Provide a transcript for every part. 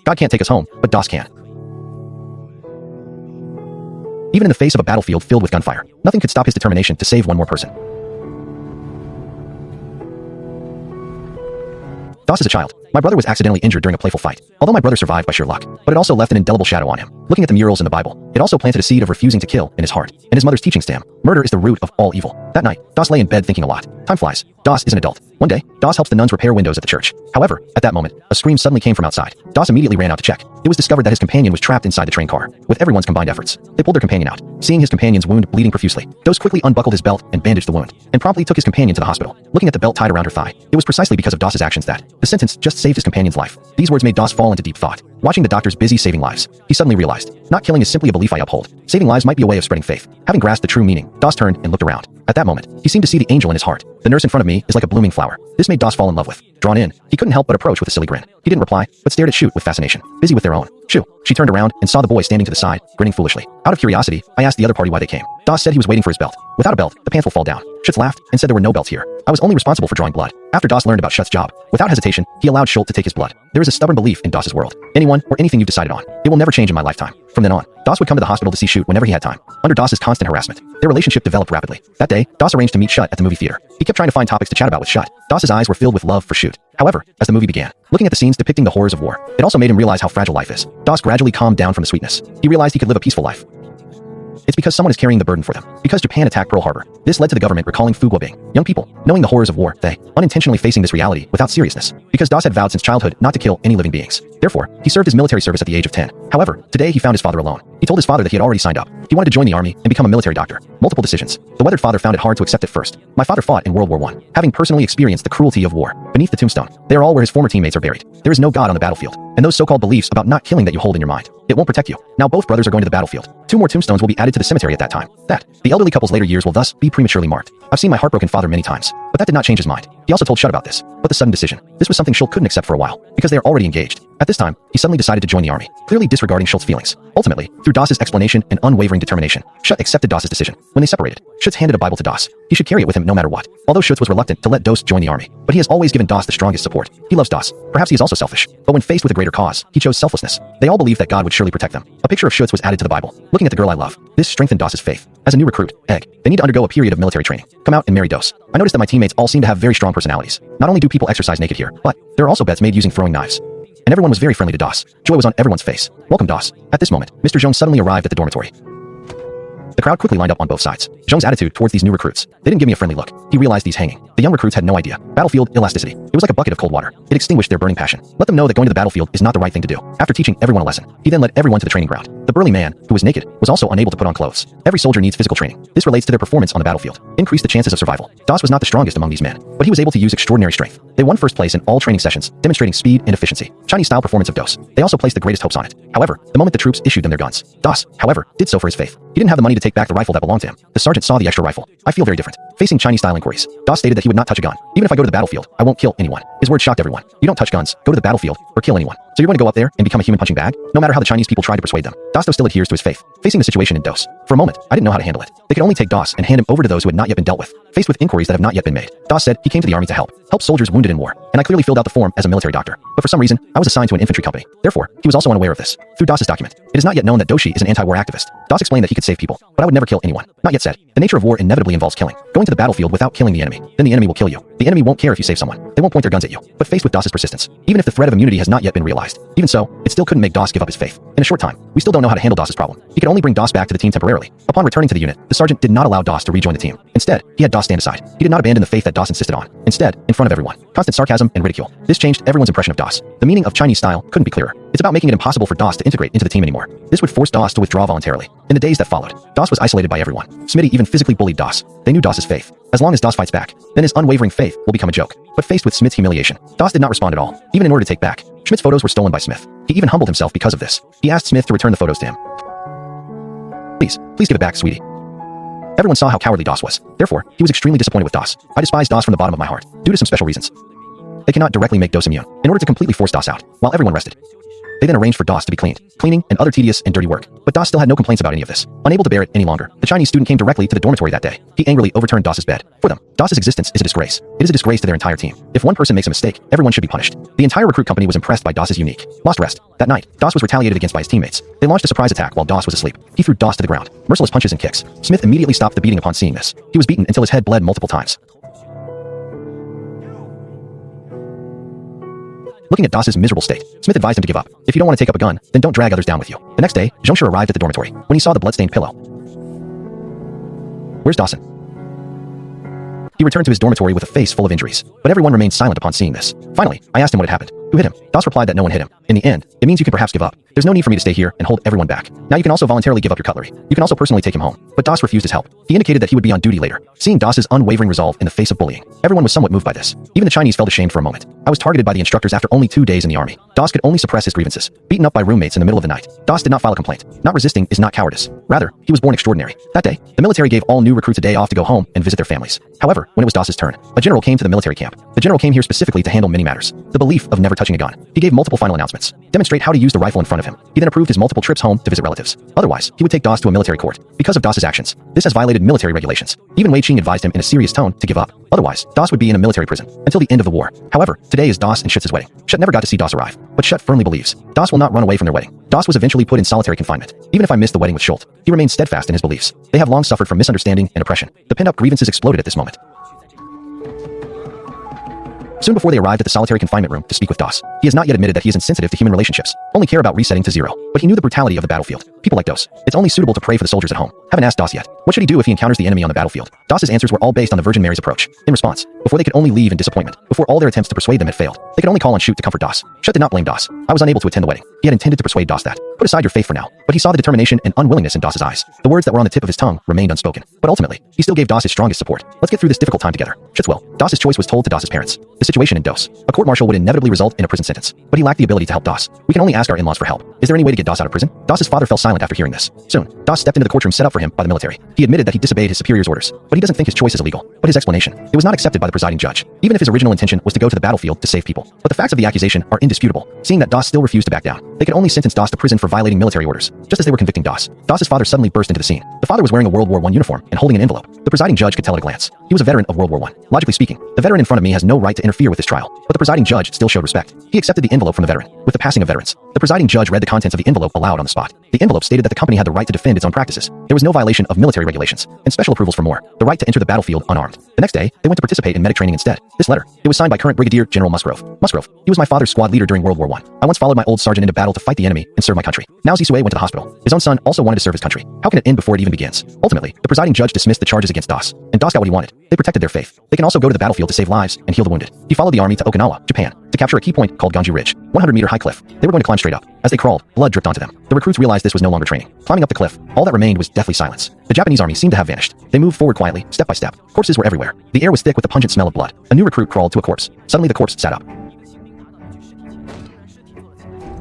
God can't take us home, but DOS can. Even in the face of a battlefield filled with gunfire, nothing could stop his determination to save one more person. DOS is a child. My brother was accidentally injured during a playful fight, although my brother survived by sheer luck, but it also left an indelible shadow on him. Looking at the murals in the Bible, it also planted a seed of refusing to kill in his heart, and his mother's teachings to him, murder is the root of all evil. That night, DOS lay in bed thinking a lot. Time flies. DOS is an adult. One day, DOS helps the nuns repair windows at the church. However, at that moment, a scream suddenly came from outside. DOS immediately ran out to check. It was discovered that his companion was trapped inside the train car. With everyone's combined efforts, they pulled their companion out. Seeing his companion's wound bleeding profusely, DOS quickly unbuckled his belt and bandaged the wound, and promptly took his companion to the hospital. Looking at the belt tied around her thigh, it was precisely because of DOS's actions that the sentence just saved his companion's life. These words made DOS fall into deep thought. Watching the doctors busy saving lives, he suddenly realized, not killing is simply a belief I uphold. Saving lives might be a way of spreading faith. Having grasped the true meaning, DOS turned and looked around. At that moment, he seemed to see the angel in his heart. The nurse in front of me is like a blooming flower. This made DOS fall in love with. Drawn in, he couldn't help but approach with a silly grin. He didn't reply, but stared at Shoot with fascination, busy with their own. Shoo. She turned around and saw the boy standing to the side, grinning foolishly. Out of curiosity, I asked the other party why they came. DOS said he was waiting for his belt. Without a belt, the pants will fall down. Schutz laughed and said there were no belts here. I was only responsible for drawing blood. After DOS learned about Schutz's job, without hesitation, he allowed Schultz to take his blood. There is a stubborn belief in DOS's world. Anyone or anything you've decided on, it will never change in my lifetime. From then on, DOS would come to the hospital to see Shoot whenever he had time. Under DOS's constant harassment, their relationship developed rapidly. That day, DOS arranged to meet Schutt at the movie theater. He kept trying to find topics to chat about with Schutt. DOS's eyes were filled with love for Shoot. However, as the movie began, looking at the scenes depicting the horrors of war, it also made him realize how fragile life is. DOS gradually calmed down from the sweetness. He realized he could live a peaceful life. It's because someone is carrying the burden for them. Because Japan attacked Pearl Harbor, this led to the government recalling Fuguobing. Young people, knowing the horrors of war, they unintentionally facing this reality without seriousness. Because DOS had vowed since childhood not to kill any living beings. Therefore, he served his military service at the age of 10. However, today he found his father alone. He told his father that he had already signed up. He wanted to join the army and become a military doctor. Multiple decisions. The weathered father found it hard to accept at first. My father fought in World War I, having personally experienced the cruelty of war. Beneath the tombstone, they are all where his former teammates are buried. There is no God on the battlefield, and those so-called beliefs about not killing that you hold in your mind, it won't protect you. Now both brothers are going to the battlefield. 2 more tombstones will be added to the cemetery at that time. The elderly couple's later years will thus be prematurely marked. I've seen my heartbroken father many times, but that did not change his mind. He also told Schutt about this, but the sudden decision. This was something Schultz couldn't accept for a while, because they are already engaged. At this time, he suddenly decided to join the army, clearly disregarding Schultz's feelings. Ultimately, through DOS's explanation and unwavering determination, Schutt accepted DOS's decision. When they separated, Schutz handed a Bible to DOS. He should carry it with him no matter what. Although Schutz was reluctant to let DOS join the army, but he has always given DOS the strongest support. He loves DOS. Perhaps he is also selfish, but when faced with a greater cause, he chose selflessness. They all believed that God would surely protect them. A picture of Schutz was added to the Bible. Looking at the girl I love, this strengthened DOS's faith. As a new recruit, Egg, they need to undergo a period of military training. Come out and marry DOS. I noticed that my teammates all seem to have very strong personalities. Not only do people exercise naked here, but there are also bets made using throwing knives. And everyone was very friendly to DOS. Joy was on everyone's face. Welcome, DOS. At this moment, Mr. Jones suddenly arrived at the dormitory. The crowd quickly lined up on both sides. Jones' attitude towards these new recruits. They didn't give me a friendly look. He realized these hanging. The young recruits had no idea. Battlefield elasticity. It was like a bucket of cold water. It extinguished their burning passion. Let them know that going to the battlefield is not the right thing to do. After teaching everyone a lesson, he then led everyone to the training ground. The burly man, who was naked, was also unable to put on clothes. Every soldier needs physical training. This relates to their performance on the battlefield. Increased the chances of survival. DOS was not the strongest among these men, but he was able to use extraordinary strength. They won first place in all training sessions, demonstrating speed and efficiency. Chinese-style performance of DOS. They also placed the greatest hopes on it. However, the moment the troops issued them their guns, DOS, however, did so for his faith. He didn't have the money to take back the rifle that belonged to him. The sergeant saw the extra rifle. I feel very different. Facing Chinese-style inquiries, DOS stated that he would not touch a gun. Even if I go to the battlefield, I won't kill anyone. His words shocked everyone. You don't touch guns, go to the battlefield, or kill anyone. So you're going to go up there and become a human punching bag? No matter how the Chinese people tried to persuade them, DOS still adheres to his faith. Facing the situation in DOS. For a moment, I didn't know how to handle it. They could only take DOS and hand him over to those who had not yet been dealt with. Faced with inquiries that have not yet been made, DOS said he came to the army to help soldiers wounded in war, and I clearly filled out the form as a military doctor. But for some reason, I was assigned to an infantry company. Therefore, he was also unaware of this. Through DOS's document, it is not yet known that Doshi is an anti-war activist. DOS explained that he could save people, but I would never kill anyone. Not yet said. The nature of war inevitably involves killing. Going to the battlefield without killing the enemy, then the enemy will kill you. The enemy won't care if you save someone. They won't point their guns at you. But faced with DOS's persistence, even if the threat of immunity has not yet been realized, even so, it still couldn't make DOS give up his faith. In a short time, we still don't know how to handle DOS's problem. He could only bring DOS back to the team temporarily. Upon returning to the unit, the sergeant did not allow DOS to rejoin the team. Instead, he had DOS stand aside. He did not abandon the faith that DOS insisted on. Instead, in front of everyone, constant sarcasm and ridicule. This changed everyone's impression of DOS. The meaning of Chinese style couldn't be clearer. It's about making it impossible for DOS to integrate into the team anymore. This would force DOS to withdraw voluntarily. In the days that followed, DOS was isolated by everyone. Smitty even physically bullied DOS. They knew DOS's faith. As long as DOS fights back, then his unwavering faith will become a joke. But faced with Smith's humiliation, DOS did not respond at all, even in order to take back. Schmidt's photos were stolen by Smith. He even humbled himself because of this. He asked Smith to return the photos to him. Please give it back, sweetie. Everyone saw how cowardly DOS was. Therefore, he was extremely disappointed with DOS. I despise DOS from the bottom of my heart, due to some special reasons. They cannot directly make DOS immune, in order to completely force DOS out, while everyone rested. They then arranged for DOS to be cleaned, cleaning, and other tedious and dirty work. But DOS still had no complaints about any of this. Unable to bear it any longer, the Chinese student came directly to the dormitory that day. He angrily overturned DOS's bed. For them, DOS's existence is a disgrace. It is a disgrace to their entire team. If one person makes a mistake, everyone should be punished. The entire recruit company was impressed by DOS's unique, lost rest. That night, DOS was retaliated against by his teammates. They launched a surprise attack while DOS was asleep. He threw DOS to the ground. Merciless punches and kicks. Smith immediately stopped the beating upon seeing this. He was beaten until his head bled multiple times. Looking at DOS's miserable state, Smith advised him to give up. If you don't want to take up a gun, then don't drag others down with you. The next day, Zhongshu arrived at the dormitory. When he saw the bloodstained pillow, "Where's Dawson?" He returned to his dormitory with a face full of injuries, but everyone remained silent upon seeing this. Finally, I asked him what had happened. Who hit him? DOS replied that no one hit him. In the end, it means you can perhaps give up. There's no need for me to stay here and hold everyone back. Now you can also voluntarily give up your cutlery. You can also personally take him home. But DOS refused his help. He indicated that he would be on duty later. Seeing DOS's unwavering resolve in the face of bullying, everyone was somewhat moved by this. Even the Chinese felt ashamed for a moment. I was targeted by the instructors after only 2 days in the army. DOS could only suppress his grievances. Beaten up by roommates in the middle of the night, DOS did not file a complaint. Not resisting is not cowardice. Rather, he was born extraordinary. That day, the military gave all new recruits a day off to go home and visit their families. However, when it was DOS's turn, a general came to the military camp. The general came here specifically to handle many matters. The belief of never touching a gun. He gave multiple final announcements. Demonstrate how to use the rifle in front of him. He then approved his multiple trips home to visit relatives. Otherwise, he would take DOS to a military court. Because of DOS's actions, this has violated military regulations. Even Wei Qing advised him in a serious tone to give up. Otherwise, DOS would be in a military prison until the end of the war. However, today is DOS and Shut's wedding. Shut never got to see DOS arrive, but Shut firmly believes DOS will not run away from their wedding. DOS was eventually put in solitary confinement. Even if I missed the wedding with Schult, he remained steadfast in his beliefs. They have long suffered from misunderstanding and oppression. The pent-up grievances exploded at this moment. Soon before they arrived at the solitary confinement room to speak with DOS, he has not yet admitted that he is insensitive to human relationships, only care about resetting to zero. But he knew the brutality of the battlefield. People like DOS, it's only suitable to pray for the soldiers at home. Haven't asked DOS yet. What should he do if he encounters the enemy on the battlefield? DOS's answers were all based on the Virgin Mary's approach. In response, before they could only leave in disappointment, before all their attempts to persuade them had failed, they could only call on Shute to comfort DOS. Shute did not blame DOS. I was unable to attend the wedding. He had intended to persuade DOS that, put aside your faith for now, but he saw the determination and unwillingness in DOS's eyes. The words that were on the tip of his tongue remained unspoken. But ultimately, he still gave DOS his strongest support. Let's get through this difficult time together. Shute's will. DOS's choice was told to DOS's parents. The situation in DOS. A court-martial would inevitably result in a prison sentence, but he lacked the ability to help DOS. We can only ask our in-laws for help. Is there any way to get DOS out of prison? DOS's father fell silent after hearing this. Soon, DOS stepped into the courtroom set up for him by the military. He admitted that he disobeyed his superior's orders, but he doesn't think his choice is illegal. But his explanation, it was not accepted by the presiding judge, even if his original intention was to go to the battlefield to save people. But the facts of the accusation are indisputable. Seeing that DOS still refused to back down, they could only sentence DOS to prison for violating military orders, just as they were convicting DOS. DOS's father suddenly burst into the scene. The father was wearing a World War I uniform and holding an envelope. The presiding judge could tell at a glance. He was a veteran of World War I. Logically speaking, the veteran in front of me has no right to interfere with this trial, but the presiding judge still showed respect. He accepted the envelope from the veteran. With the passing of veterans, the presiding judge read the contents of the envelope aloud on the spot. The envelope stated that the company had the right to defend its own practices. There was no violation of military regulations, and special approvals for more. The right to enter the battlefield unarmed. The next day, they went to participate in medic training instead. This letter, it was signed by current Brigadier General Musgrove. Musgrove, he was my father's squad leader during World War I. I once followed my old sergeant into battle to fight the enemy and serve my country. Now Zisue went to the hospital. His own son also wanted to serve his country. How can it end before it even begins? Ultimately, the presiding judge dismissed the charges against DOS, and DOS got what he wanted. They protected their faith. They can also go to the battlefield to save lives and heal the wounded. He followed the army to Okinawa, Japan, to capture a key point called Ganju Ridge, 100-meter high cliff. They were going to climb straight up. As they crawled, blood dripped onto them. The recruits realized this was no longer training. Climbing up the cliff, all that remained was deathly silence. The Japanese army seemed to have vanished. They moved forward quietly, step by step. Corpses were everywhere. The air was thick with the pungent smell of blood. A new recruit crawled to a corpse. Suddenly the corpse sat up.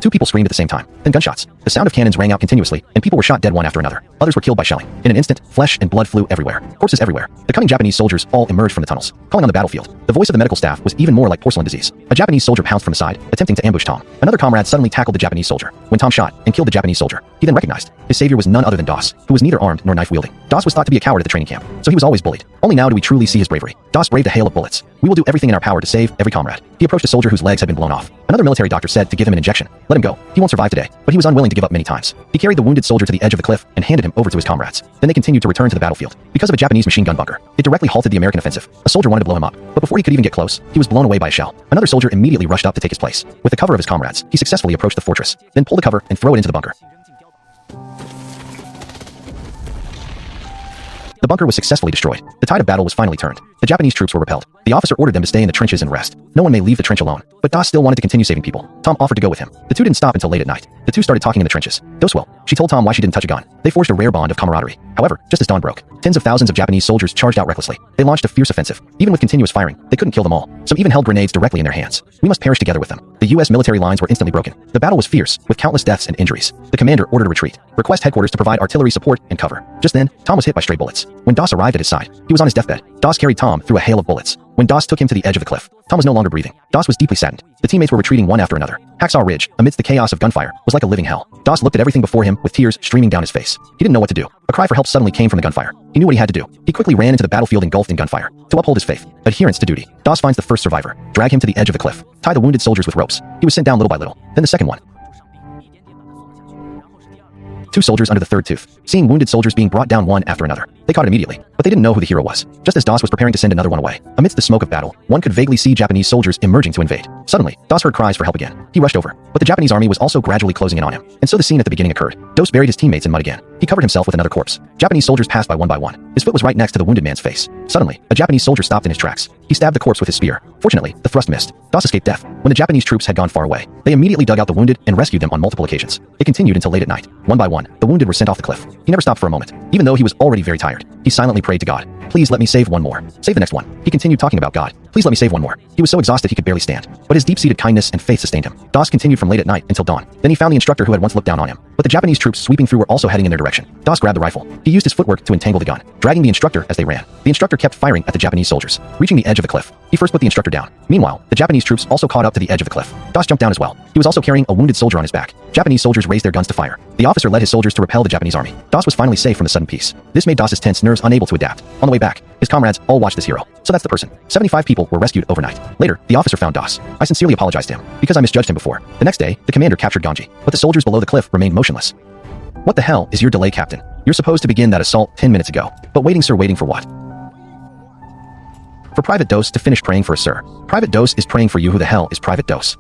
2 people screamed at the same time. Then gunshots. The sound of cannons rang out continuously, and people were shot dead one after another. Others were killed by shelling. In an instant, flesh and blood flew everywhere. Corpses everywhere. The coming Japanese soldiers all emerged from the tunnels, calling on the battlefield. The voice of the medical staff was even more like porcelain disease. A Japanese soldier pounced from the side, attempting to ambush Tom. Another comrade suddenly tackled the Japanese soldier. When Tom shot and killed the Japanese soldier, he then recognized his savior was none other than DOS, who was neither armed nor knife-wielding. DOS was thought to be a coward at the training camp, so he was always bullied. Only now do we truly see his bravery. DOS braved a hail of bullets. We will do everything in our power to save every comrade. He approached a soldier whose legs had been blown off. Another military doctor said to give him an injection. Let him go. He won't survive today. But he was unwilling to give up many times. He carried the wounded soldier to the edge of the cliff and handed him over to his comrades. Then they continued to return to the battlefield. Because of a Japanese machine gun bunker, it directly halted the American offensive. A soldier wanted to blow him up, but before he could even get close, he was blown away by a shell. Another soldier immediately rushed up to take his place. With the cover of his comrades, he successfully approached the fortress, then pulled the cover and threw it into the bunker. The bunker was successfully destroyed. The tide of battle was finally turned. The Japanese troops were repelled. The officer ordered them to stay in the trenches and rest. No one may leave the trench alone. But DOS still wanted to continue saving people. Tom offered to go with him. The two didn't stop until late at night. The two started talking in the trenches. Doswell, she told Tom why she didn't touch a gun. They forged a rare bond of camaraderie. However, just as dawn broke, tens of thousands of Japanese soldiers charged out recklessly. They launched a fierce offensive. Even with continuous firing, they couldn't kill them all. Some even held grenades directly in their hands. We must perish together with them. The U.S. military lines were instantly broken. The battle was fierce, with countless deaths and injuries. The commander ordered a retreat. Request headquarters to provide artillery support and cover. Just then, Tom was hit by stray bullets. When DOS arrived at his side, he was on his deathbed. Doss carried Tom through a hail of bullets. When Doss took him to the edge of the cliff, Tom was no longer breathing. Doss was deeply saddened. The teammates were retreating one after another. Hacksaw Ridge, amidst the chaos of gunfire, was like a living hell. Doss looked at everything before him with tears streaming down his face. He didn't know what to do. A cry for help suddenly came from the gunfire. He knew what he had to do. He quickly ran into the battlefield engulfed in gunfire. To uphold his faith, adherence to duty, Doss finds the first survivor. Drag him to the edge of the cliff. Tie the wounded soldiers with ropes. He was sent down little by little. Then the second one. 2 soldiers under the third tooth, seeing wounded soldiers being brought down one after another. They caught it immediately, but they didn't know who the hero was. Just as Doss was preparing to send another one away, amidst the smoke of battle, one could vaguely see Japanese soldiers emerging to invade. Suddenly, Doss heard cries for help again. He rushed over, but the Japanese army was also gradually closing in on him. And so the scene at the beginning occurred. Doss buried his teammates in mud again. He covered himself with another corpse. Japanese soldiers passed by one. His foot was right next to the wounded man's face. Suddenly, a Japanese soldier stopped in his tracks. He stabbed the corpse with his spear. Fortunately, the thrust missed. Doss escaped death. When the Japanese troops had gone far away, they immediately dug out the wounded and rescued them on multiple occasions. It continued until late at night. One by one, the wounded were sent off the cliff. He never stopped for a moment. Even though he was already very tired, he silently prayed to God. Please let me save one more. Save the next one. He continued talking about God. Please let me save one more. He was so exhausted he could barely stand. But his deep-seated kindness and faith sustained him. Doss continued from late at night until dawn. Then he found the instructor who had once looked down on him. But the Japanese troops sweeping through were also heading in their direction. Doss grabbed the rifle. He used his footwork to entangle the gun, dragging the instructor as they ran. The instructor kept firing at the Japanese soldiers. Reaching the edge of the cliff, he first put the instructor down. Meanwhile, the Japanese troops also caught up to the edge of the cliff. Doss jumped down as well. He was also carrying a wounded soldier on his back. Japanese soldiers raised their guns to fire. The officer led his soldiers to repel the Japanese army. Doss was finally safe from the sudden peace. This made Doss's tense nerves unable to adapt. On the way back, his comrades all watched this hero. So that's the person. 75 people were rescued overnight. Later, the officer found Doss. I sincerely apologized to him, because I misjudged him before. The next day, the commander captured Ganji, but the soldiers below the cliff remained motionless. What the hell is your delay, Captain? You're supposed to begin that assault 10 minutes ago. But waiting, sir, waiting for what? For Private Dose to finish praying for us, sir. Private Dose is praying for you. Who the hell is Private Dose?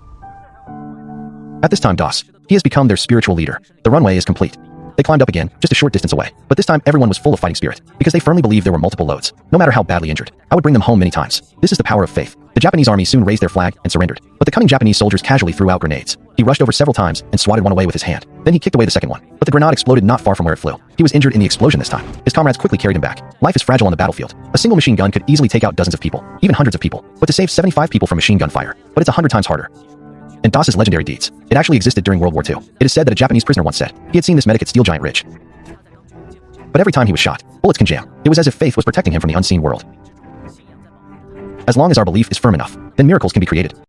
At this time, Doss. He has become their spiritual leader. The runway is complete. They climbed up again, just a short distance away. But this time, everyone was full of fighting spirit, because they firmly believed there were multiple loads. No matter how badly injured, I would bring them home many times. This is the power of faith. The Japanese army soon raised their flag and surrendered. But the cunning Japanese soldiers casually threw out grenades. He rushed over several times and swatted one away with his hand. Then he kicked away the second one. But the grenade exploded not far from where it flew. He was injured in the explosion this time. His comrades quickly carried him back. Life is fragile on the battlefield. A single machine gun could easily take out dozens of people, even hundreds of people. But to save 75 people from machine gun fire, but it's 100 times harder. And Doss's legendary deeds. It actually existed during World War II. It is said that a Japanese prisoner once said he had seen this medic at Steel Giant Ridge. But every time he was shot, bullets can jam. It was as if faith was protecting him from the unseen world. As long as our belief is firm enough, then miracles can be created.